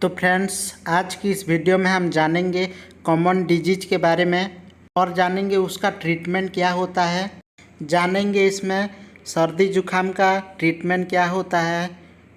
तो फ्रेंड्स, आज की इस वीडियो में हम जानेंगे कॉमन डिजीज के बारे में और जानेंगे उसका ट्रीटमेंट क्या होता है। जानेंगे इसमें सर्दी जुकाम का ट्रीटमेंट क्या होता है,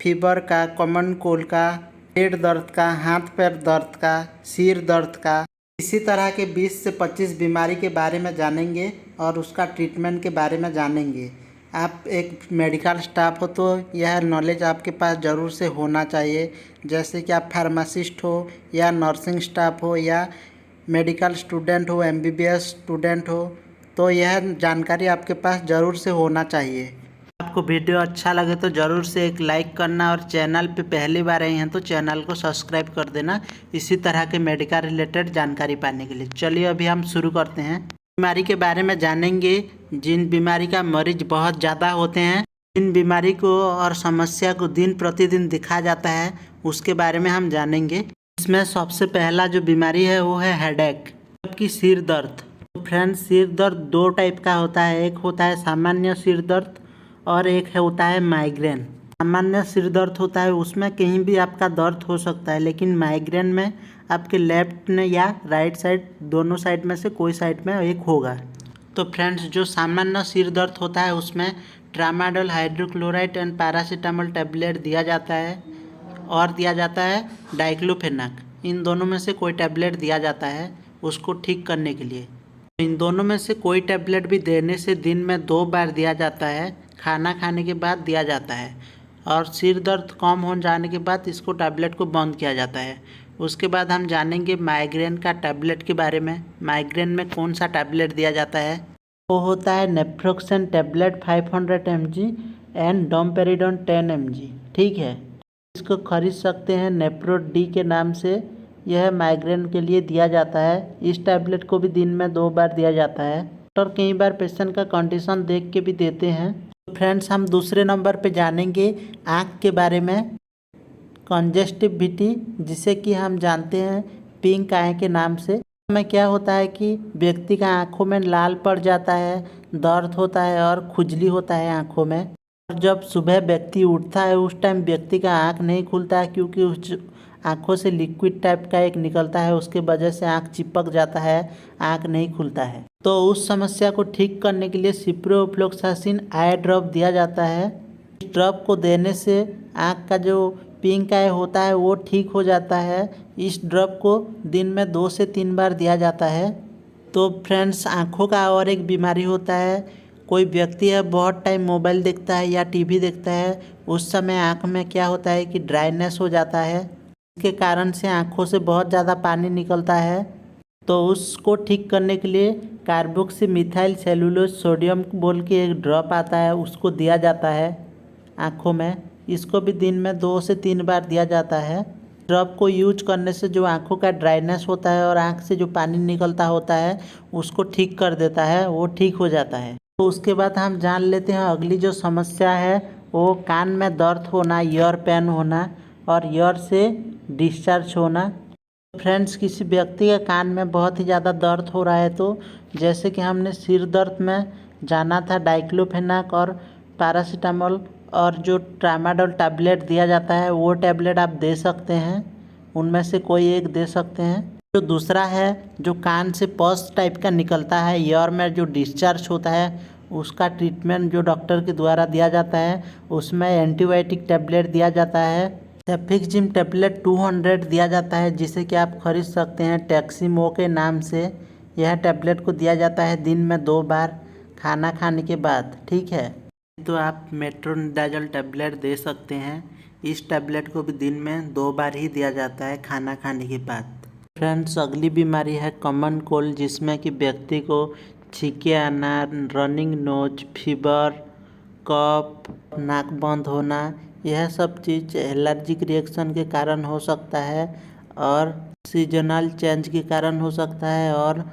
फीवर का, कॉमन कोल्ड का, पेट दर्द का, हाथ पैर दर्द का, सिर दर्द का, इसी तरह के 20 से 25 बीमारी के बारे में जानेंगे और उसका ट्रीटमेंट के बारे में जानेंगे। आप एक मेडिकल स्टाफ हो तो यह नॉलेज आपके पास ज़रूर से होना चाहिए। जैसे कि आप फार्मासिस्ट हो या नर्सिंग स्टाफ हो या मेडिकल स्टूडेंट हो, एमबीबीएस स्टूडेंट हो, तो यह जानकारी आपके पास ज़रूर से होना चाहिए। आपको वीडियो अच्छा लगे तो ज़रूर से एक लाइक करना और चैनल पे पहली बार आए हैं तो चैनल को सब्सक्राइब कर देना इसी तरह के मेडिकल रिलेटेड जानकारी पाने के लिए। चलिए अभी हम शुरू करते हैं। बीमारी के बारे में जानेंगे। जिन बीमारी का मरीज बहुत ज़्यादा होते हैं, जिन बीमारी को और समस्या को दिन प्रतिदिन दिखा जाता है, उसके बारे में हम जानेंगे। इसमें सबसे पहला जो बीमारी है वो है हेडेक, जबकि सिर दर्द। तो फ्रेंड्स, सिर दर्द दो टाइप का होता है। एक होता है सामान्य सिर दर्द और एक होता है माइग्रेन। सामान्य सिर दर्द होता है, उसमें कहीं भी आपका दर्द हो सकता है, लेकिन माइग्रेन में आपके लेफ्ट में या राइट साइड, दोनों साइड में से कोई साइड में एक होगा। तो फ्रेंड्स, जो सामान्य सिर दर्द होता है उसमें tramadol, hydrochloride and paracetamol tablet दिया जाता है और दिया जाता है डाइक्लोफेनाक। इन दोनों में से कोई टैबलेट दिया जाता है उसको ठीक करने के लिए। इन दोनों में से कोई टैबलेट भी देने से दिन में 2 बार दिया जाता है, खाना खाने के बाद दिया जाता है, और सिर दर्द कम हो जाने के बाद इसको टैबलेट को बंद किया जाता है। उसके बाद हम जानेंगे माइग्रेन का टैबलेट के बारे में। माइग्रेन में कौन सा टैबलेट दिया जाता है, वो होता है naproxen tablet 500 mg and domperidone 10 mg। ठीक है, इसको खरीद सकते हैं नेप्रो डी के नाम से। यह माइग्रेन के लिए दिया जाता है। इस टैबलेट को भी दिन में 2 बार दिया जाता है और कई बार पेशेंट का कंडीशन देख के भी देते हैं। तो फ्रेंड्स, हम दूसरे नंबर पे जानेंगे आँख के बारे में। कंजस्टिविटी, जिसे कि हम जानते हैं पिंक आई के नाम से, में क्या होता है कि व्यक्ति का आंखों में लाल पड़ जाता है, दर्द होता है और खुजली होता है आंखों में। और जब सुबह व्यक्ति उठता है उस टाइम व्यक्ति का आंख नहीं खुलता है, क्योंकि उस आंखों से लिक्विड टाइप का एक निकलता है, उसके वजह से आंख चिपक जाता है, आंख नहीं खुलता है। तो उस समस्या को ठीक करने के लिए सिप्रोफ्लोक्सासिन आई ड्रॉप दिया जाता है। इस ड्रॉप को देने से आंख का जो पिंक आई होता है वो ठीक हो जाता है। इस ड्रॉप को दिन में 2 से 3 बार दिया जाता है। तो फ्रेंड्स, आँखों का और एक बीमारी होता है। कोई व्यक्ति है बहुत टाइम मोबाइल देखता है या टीवी देखता है, उस समय आँख में क्या होता है कि ड्राइनेस हो जाता है। इसके कारण से आँखों से बहुत ज़्यादा पानी निकलता है। तो उसको ठीक करने के लिए कार्बोक्सीमिथाइल सेलुलोज सोडियम बोल के एक ड्रॉप आता है, उसको दिया जाता है आँखों में। इसको भी दिन में 2 से 3 बार दिया जाता है। ड्रॉप को यूज करने से जो आँखों का ड्राइनेस होता है और आँख से जो पानी निकलता होता है उसको ठीक कर देता है, वो ठीक हो जाता है। तो उसके बाद हम जान लेते हैं अगली जो समस्या है, वो कान में दर्द होना, ईयर पेन होना और ईयर से डिस्चार्ज होना। फ्रेंड्स, किसी व्यक्ति के कान में बहुत ही ज़्यादा दर्द हो रहा है तो जैसे कि हमने सिर दर्द में जाना था डाइक्लोफेनाक और पैरासीटामोल और जो ट्रामाडोल टैबलेट दिया जाता है, वो टैबलेट आप दे सकते हैं, उनमें से कोई एक दे सकते हैं। जो दूसरा है, जो कान से पस टाइप का निकलता है, ईयर में जो डिस्चार्ज होता है, उसका ट्रीटमेंट जो डॉक्टर के द्वारा दिया जाता है, उसमें एंटीबायोटिक टैबलेट दिया जाता है। सेफिक्सिम टैबलेट 200 दिया जाता है, जिसे कि आप खरीद सकते हैं टैक्सीमो के नाम से। यह टैबलेट को दिया जाता है दिन में 2 बार खाना खाने के बाद। ठीक है, तो आप मेट्रोनिडाजोल टैबलेट दे सकते हैं। इस टैबलेट को भी दिन में 2 बार ही दिया जाता है खाना खाने के बाद। फ्रेंड्स, अगली बीमारी है कॉमन कोल्ड, जिसमें कि व्यक्ति को छींके आना, रनिंग नोज, फीवर, कफ, नाक बंद होना, यह सब चीज़ एलर्जिक रिएक्शन के कारण हो सकता है और सीजनल चेंज के कारण हो सकता है और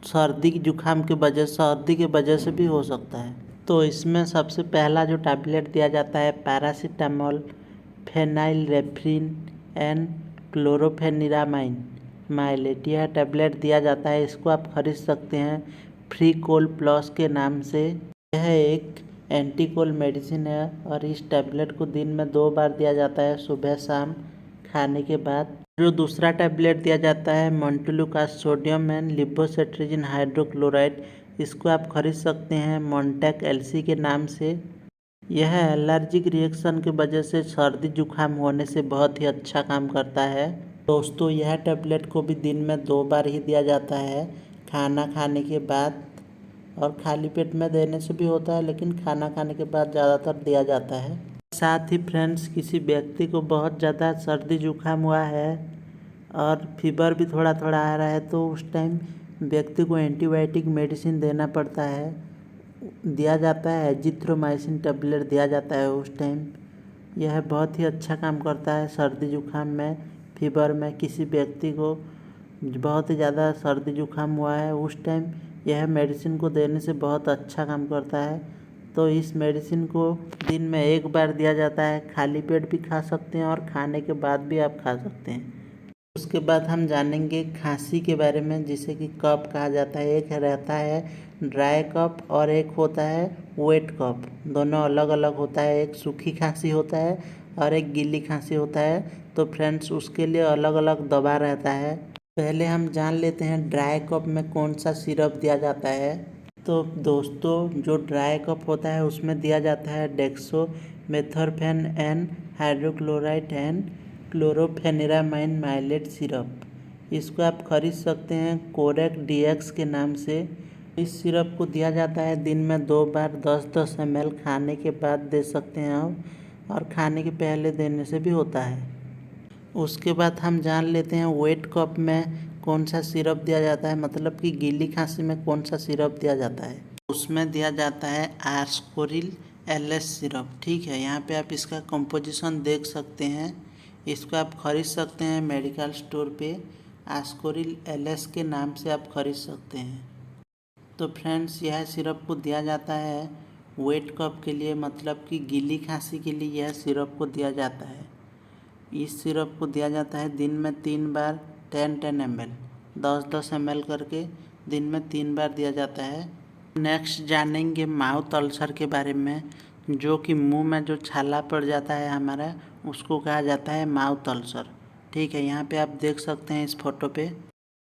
सर्दी जुकाम के सर्दी के वजह से भी हो सकता है। तो इसमें सबसे पहला जो टैबलेट दिया जाता है पैरासीटामोल, फेनाइलरेफ्रिन एंड क्लोरोफेनिरामाइन माइलेट, यह टैबलेट दिया जाता है। इसको आप खरीद सकते हैं फ्री कोल प्लस के नाम से। यह एक एंटी कोल्ड मेडिसिन है और इस टैबलेट को दिन में 2 बार दिया जाता है, सुबह शाम खाने के बाद। जो दूसरा टैबलेट दिया जाता है मोन्टेलुकास्ट सोडियम एंड लिवोसेट्रिजिन हाइड्रोक्लोराइड, इसको आप खरीद सकते हैं मोन्टेक एलसी के नाम से। यह एलर्जिक रिएक्शन की वजह से सर्दी जुकाम होने से बहुत ही अच्छा काम करता है। दोस्तों, यह टैबलेट को भी दिन में 2 बार ही दिया जाता है, खाना खाने के बाद और खाली पेट में देने से भी होता है, लेकिन खाना खाने के बाद ज़्यादातर दिया जाता है। साथ ही फ्रेंड्स, किसी व्यक्ति को बहुत ज़्यादा सर्दी जुकाम हुआ है और फीवर भी थोड़ा थोड़ा आ रहा है, तो उस टाइम व्यक्ति को एंटीबायोटिक मेडिसिन देना पड़ता है, दिया जाता है एजिथ्रोमाइसिन टैबलेट दिया जाता है उस टाइम। यह बहुत ही अच्छा काम करता है सर्दी जुकाम में, फीवर में। किसी व्यक्ति को बहुत ही ज़्यादा सर्दी जुकाम हुआ है, उस टाइम यह मेडिसिन को देने से बहुत अच्छा काम करता है। तो इस मेडिसिन को दिन में 1 बार दिया जाता है, खाली पेट भी खा सकते हैं और खाने के बाद भी आप खा सकते हैं। उसके बाद हम जानेंगे खांसी के बारे में, जिसे कि कफ कहा जाता है। एक रहता है ड्राई कफ और एक होता है वेट कफ, दोनों अलग अलग होता है। एक सूखी खांसी होता है और एक गीली खांसी होता है। तो फ्रेंड्स, उसके लिए अलग अलग दवा रहता है। पहले हम जान लेते हैं ड्राई कफ में कौन सा सिरप दिया जाता है। तो दोस्तों, जो ड्राई कफ होता है उसमें दिया जाता है डेक्सोमेथोर्फेन एन हाइड्रोक्लोराइड एंड क्लोरोफेनेरामाइन माइलेट सिरप। इसको आप खरीद सकते हैं कोरेक डीएक्स के नाम से। इस सिरप को दिया जाता है दिन में 2 बार 10-10 ml, खाने के बाद दे सकते हैं आप, और खाने के पहले देने से भी होता है। उसके बाद हम जान लेते हैं वेट कफ में कौन सा सिरप दिया जाता है, मतलब कि गीली खांसी में कौन सा सिरप दिया जाता है। उसमें दिया जाता है आस्कोरिल एलएस सिरप। ठीक है, यहाँ पे आप इसका कंपोजिशन देख सकते हैं। इसको आप खरीद सकते हैं मेडिकल स्टोर पे, आस्कोरिल एलएस के नाम से आप खरीद सकते हैं। तो फ्रेंड्स, यह सिरप को दिया जाता है वेट कफ के लिए, मतलब कि गीली खांसी के लिए यह सिरप को दिया जाता है। इस सिरप को दिया जाता है दिन में 3 बार 10-10 ml, 10-10 ml करके दिन में 3 बार दिया जाता है। नेक्स्ट जानेंगे माउथ अल्सर के बारे में, जो कि मुंह में जो छाला पड़ जाता है हमारा, उसको कहा जाता है माउथ अल्सर। ठीक है, यहाँ पे आप देख सकते हैं इस फोटो पे।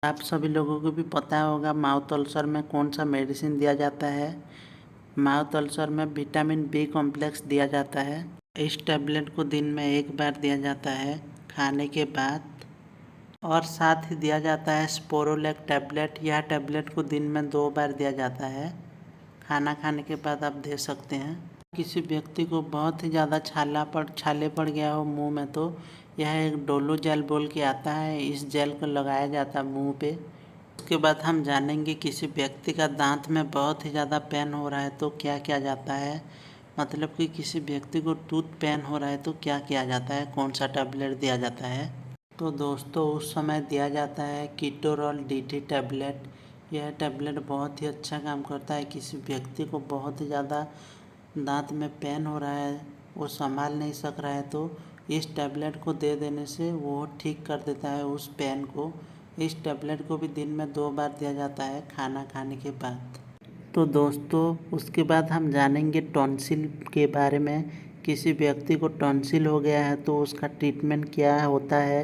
आप सभी लोगों को भी पता होगा माउथ अल्सर में कौन सा मेडिसिन दिया जाता है। माउथ अल्सर में विटामिन बी कॉम्प्लेक्स दिया जाता है। इस टैबलेट को दिन में 1 बार दिया जाता है खाने के बाद, और साथ ही दिया जाता है स्पोरोलेक टैबलेट। यह टैबलेट को दिन में 2 बार दिया जाता है, खाना खाने के बाद आप दे सकते हैं। किसी व्यक्ति को बहुत ही ज़्यादा छाले पड़ गया हो मुंह में, तो यह एक डोलो जेल बोल के आता है, इस जेल को लगाया जाता है मुंह पे। उसके बाद हम जानेंगे किसी व्यक्ति का दांत में बहुत ही ज़्यादा पेन हो रहा है तो क्या किया जाता है, मतलब कि किसी व्यक्ति को टूथ पेन हो रहा है तो क्या किया जाता है, कौन सा टैबलेट दिया जाता है। तो दोस्तों, उस समय दिया जाता है कीटोरॉल DT टैबलेट। यह टैबलेट बहुत ही अच्छा काम करता है। किसी व्यक्ति को बहुत ही ज़्यादा दांत में पेन हो रहा है, वो संभाल नहीं सक रहा है, तो इस टैबलेट को दे देने से वो ठीक कर देता है उस पेन को। इस टैबलेट को भी दिन में 2 बार दिया जाता है खाना खाने के बाद। तो दोस्तों, उसके बाद हम जानेंगे टॉन्सिल के बारे में। किसी व्यक्ति को टॉन्सिल हो गया है तो उसका ट्रीटमेंट क्या होता है,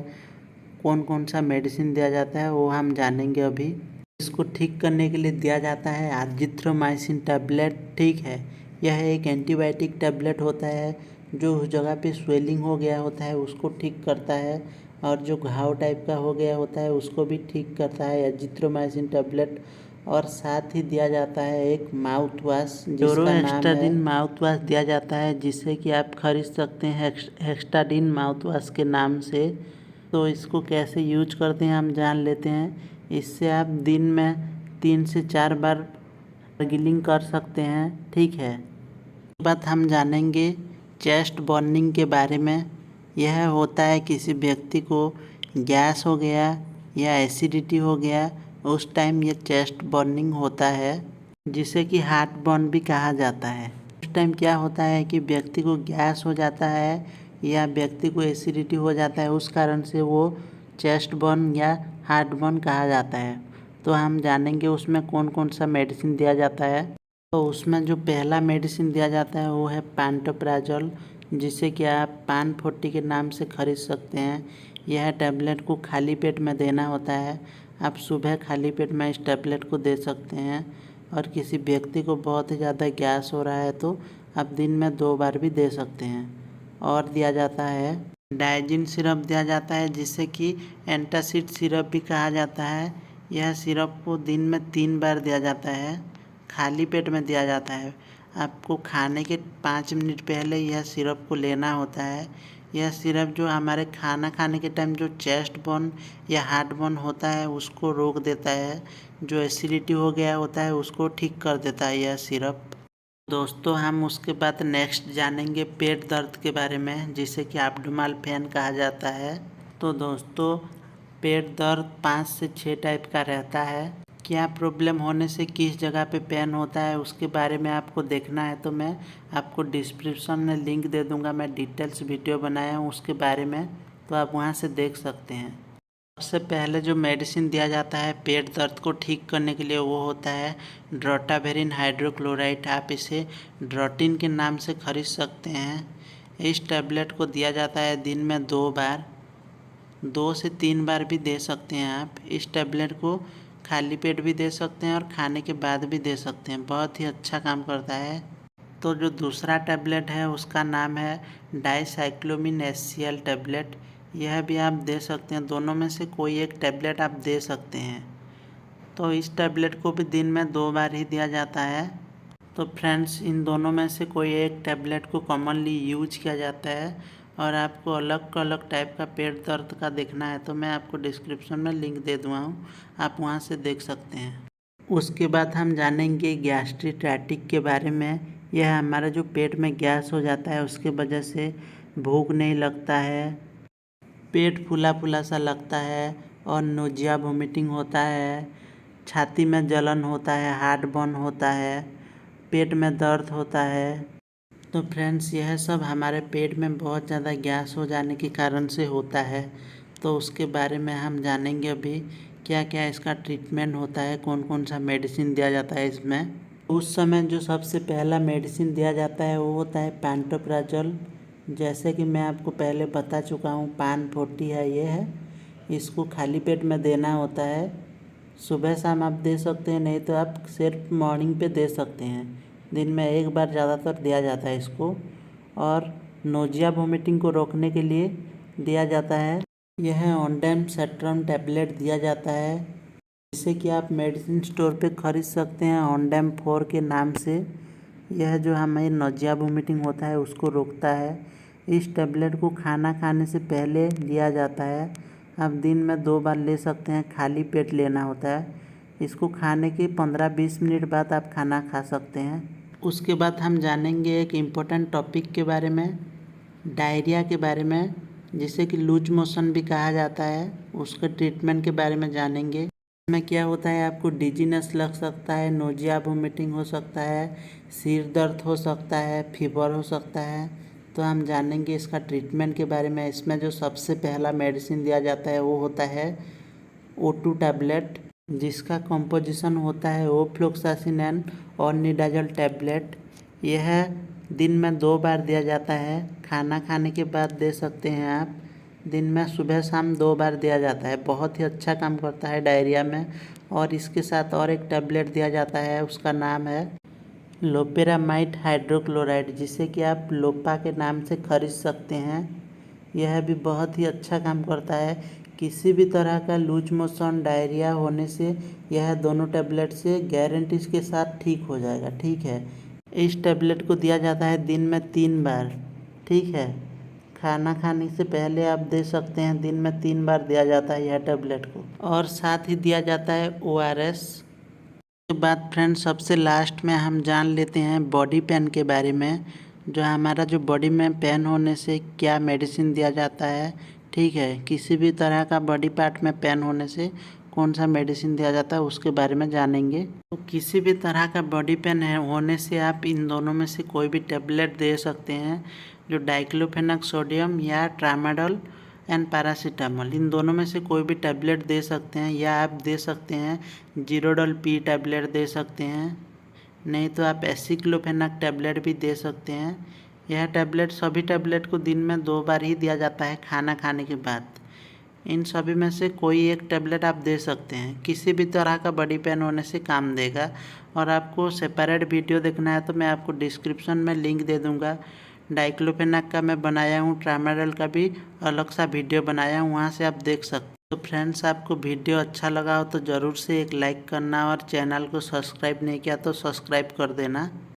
कौन कौन सा मेडिसिन दिया जाता है, वो हम जानेंगे अभी। इसको ठीक करने के लिए दिया जाता है एजिथ्रोमाइसिन टैबलेट। ठीक है, यह एक एंटीबायोटिक टैबलेट होता है जो उस जगह पे स्वेलिंग हो गया होता है उसको ठीक करता है, और जो घाव टाइप का हो गया होता है उसको भी ठीक करता है एजिथ्रोमाइसिन टैबलेट। और साथ ही दिया जाता है एक माउथ वॉश, जिसका हेक्स्टाडिन माउथ वॉश दिया जाता है, जिसे कि आप खरीद सकते हैं हेक्स्टाडिन माउथ वॉश के नाम से। तो इसको कैसे यूज करते हैं हम जान लेते हैं। इससे आप दिन में 3 से 4 बार गार्गलिंग कर सकते हैं। ठीक है, इसके बाद हम जानेंगे चेस्ट बर्निंग के बारे में। यह होता है किसी व्यक्ति को गैस हो गया या एसिडिटी हो गया, उस टाइम ये चेस्ट बर्निंग होता है, जिसे कि हार्ट बर्न भी कहा जाता है। उस टाइम क्या होता है कि व्यक्ति को गैस हो जाता है या व्यक्ति को एसिडिटी हो जाता है, उस कारण से वो चेस्ट बर्न या हार्ट बर्न कहा जाता है। तो हम जानेंगे उसमें कौन कौन सा मेडिसिन दिया जाता है। तो उसमें जो पहला मेडिसिन दिया जाता है वो है पैंटोप्राजोल, जिसे कि आप 540 के नाम से खरीद सकते हैं। यह टैबलेट को खाली पेट में देना होता है। आप सुबह खाली पेट में इस टैबलेट को दे सकते हैं। और किसी व्यक्ति को बहुत ही ज़्यादा गैस हो रहा है तो आप दिन में 2 बार भी दे सकते हैं। और दिया जाता है डाइजिन सिरप दिया जाता है, जिसे कि एंटासिड सिरप भी कहा जाता है। यह सिरप को दिन में 3 बार दिया जाता है, खाली पेट में दिया जाता है। आपको खाने के 5 मिनट पहले यह सिरप को लेना होता है। यह सिरप जो हमारे खाना खाने के टाइम जो चेस्ट बोन या हार्ट बोन होता है उसको रोक देता है, जो एसिडिटी हो गया होता है उसको ठीक कर देता है यह सिरप। दोस्तों हम उसके बाद नेक्स्ट जानेंगे पेट दर्द के बारे में, जिसे कि एब्डोमिनल पेन कहा जाता है। तो दोस्तों पेट दर्द 5 से 6 टाइप का रहता है। क्या प्रॉब्लम होने से किस जगह पे पेन होता है उसके बारे में आपको देखना है तो मैं आपको डिस्क्रिप्शन में लिंक दे दूंगा। मैं डिटेल्स वीडियो बनाया हूँ उसके बारे में, तो आप वहाँ से देख सकते हैं। सबसे पहले जो मेडिसिन दिया जाता है पेट दर्द को ठीक करने के लिए वो होता है ड्रोटावेरिन हाइड्रोक्लोराइड। आप इसे ड्रोटिन के नाम से खरीद सकते हैं। इस टैबलेट को दिया जाता है दिन में 2 बार, 2 से 3 बार भी दे सकते हैं। आप इस टैबलेट को खाली पेट भी दे सकते हैं और खाने के बाद भी दे सकते हैं, बहुत ही अच्छा काम करता है। तो जो दूसरा टैबलेट है उसका नाम है डाइसाइक्लोमिन HCl टैबलेट। यह भी आप दे सकते हैं, दोनों में से कोई एक टैबलेट आप दे सकते हैं। तो इस टैबलेट को भी दिन में 2 बार ही दिया जाता है। तो फ्रेंड्स इन दोनों में से कोई एक टैबलेट को कॉमनली यूज किया जाता है। और आपको अलग टाइप का पेट दर्द का देखना है तो मैं आपको डिस्क्रिप्शन में लिंक दे दूँगा हूँ, आप वहाँ से देख सकते हैं। उसके बाद हम जानेंगे गैस्ट्रिटिस के बारे में। यह हमारा जो पेट में गैस हो जाता है उसके वजह से भूख नहीं लगता है, पेट फूला फूला सा लगता है और नोजिया वोमिटिंग होता है, छाती में जलन होता है, हार्ट बर्न होता है, पेट में दर्द होता है। तो फ्रेंड्स यह सब हमारे पेट में बहुत ज़्यादा गैस हो जाने के कारण से होता है। तो उसके बारे में हम जानेंगे अभी क्या क्या इसका ट्रीटमेंट होता है, कौन कौन सा मेडिसिन दिया जाता है इसमें। उस समय जो सबसे पहला मेडिसिन दिया जाता है वो होता है पैंटोप्राजोल। जैसे कि मैं आपको पहले बता चुका हूँ पान 40 है, ये है, इसको खाली पेट में देना होता है। सुबह शाम आप दे सकते हैं, नहीं तो आप सिर्फ मॉर्निंग पे दे सकते हैं। दिन में 1 बार ज़्यादातर दिया जाता है इसको। और नोजिया वोमिटिंग को रोकने के लिए दिया जाता है यह ओंडेमोसेट्रम टैबलेट दिया जाता है, जिसे कि आप मेडिसिन स्टोर पे ख़रीद सकते हैं ओंडेम 4 के नाम से। यह जो हमें नोजिया वोमिटिंग होता है उसको रोकता है। इस टैबलेट को खाना खाने से पहले लिया जाता है। आप दिन में 2 बार ले सकते हैं, खाली पेट लेना होता है। इसको खाने के 15-20 मिनट बाद आप खाना खा सकते हैं। उसके बाद हम जानेंगे एक इम्पोर्टेंट टॉपिक के बारे में, डायरिया के बारे में, जिसे कि लूज मोशन भी कहा जाता है। उसके ट्रीटमेंट के बारे में जानेंगे। इसमें क्या होता है, आपको डिजीनेस लग सकता है, नोजिया वोमिटिंग हो सकता है, सिर दर्द हो सकता है, फीवर हो सकता है। तो हम जानेंगे इसका ट्रीटमेंट के बारे में। इसमें जो सबसे पहला मेडिसिन दिया जाता है वो होता है O2 टैबलेट, जिसका कंपोजिशन होता है ओफ्लोक्सासिन और निडाजोल टैबलेट। यह दिन में 2 बार दिया जाता है, खाना खाने के बाद दे सकते हैं आप। दिन में सुबह शाम 2 बार दिया जाता है, बहुत ही अच्छा काम करता है डायरिया में। और इसके साथ और एक टैबलेट दिया जाता है, उसका नाम है लोपेरामाइड हाइड्रोक्लोराइड, जिसे कि आप लोपा के नाम से खरीद सकते हैं। यह भी बहुत ही अच्छा काम करता है। किसी भी तरह का लूज मोशन डायरिया होने से यह दोनों टैबलेट से गारंटी के साथ ठीक हो जाएगा। ठीक है, इस टैबलेट को दिया जाता है दिन में 3 बार। ठीक है, खाना खाने से पहले आप दे सकते हैं, दिन में 3 बार दिया जाता है यह टैबलेट को। और साथ ही दिया जाता है ORS। के बाद फ्रेंड्स सबसे लास्ट में हम जान लेते हैं बॉडी पेन के बारे में। जो हमारा जो बॉडी में पेन होने से क्या मेडिसिन दिया जाता है। ठीक है, किसी भी तरह का बॉडी पार्ट में पेन होने से कौन सा मेडिसिन दिया जाता है उसके बारे में जानेंगे। तो किसी भी तरह का बॉडी पेन होने से आप इन दोनों में से कोई भी टेबलेट दे सकते हैं, जो डाइक्लोफेनाक सोडियम या ट्रामाडोल एंड पैरासीटामोल, इन दोनों में से कोई भी टैबलेट दे सकते हैं। या आप दे सकते हैं जीरोडोल P टैबलेट दे सकते हैं, नहीं तो आप एसिक्लोफेनाक टैबलेट भी दे सकते हैं। यह टैबलेट सभी टैबलेट को दिन में 2 बार ही दिया जाता है खाना खाने के बाद। इन सभी में से कोई एक टेबलेट आप दे सकते हैं। किसी भी तरह का बॉडी पेन होने से काम देगा। और आपको सेपरेट वीडियो देखना है तो मैं आपको डिस्क्रिप्शन में लिंक दे दूँगा। डाइक्लोफेनाक का मैं बनाया हूँ, ट्रामाडोल का भी अलग सा वीडियो बनाया हूँ, वहाँ से आप देख सकते हो। तो फ्रेंड्स, आपको वीडियो अच्छा लगा हो तो ज़रूर से एक लाइक करना और चैनल को सब्सक्राइब नहीं किया तो सब्सक्राइब कर देना।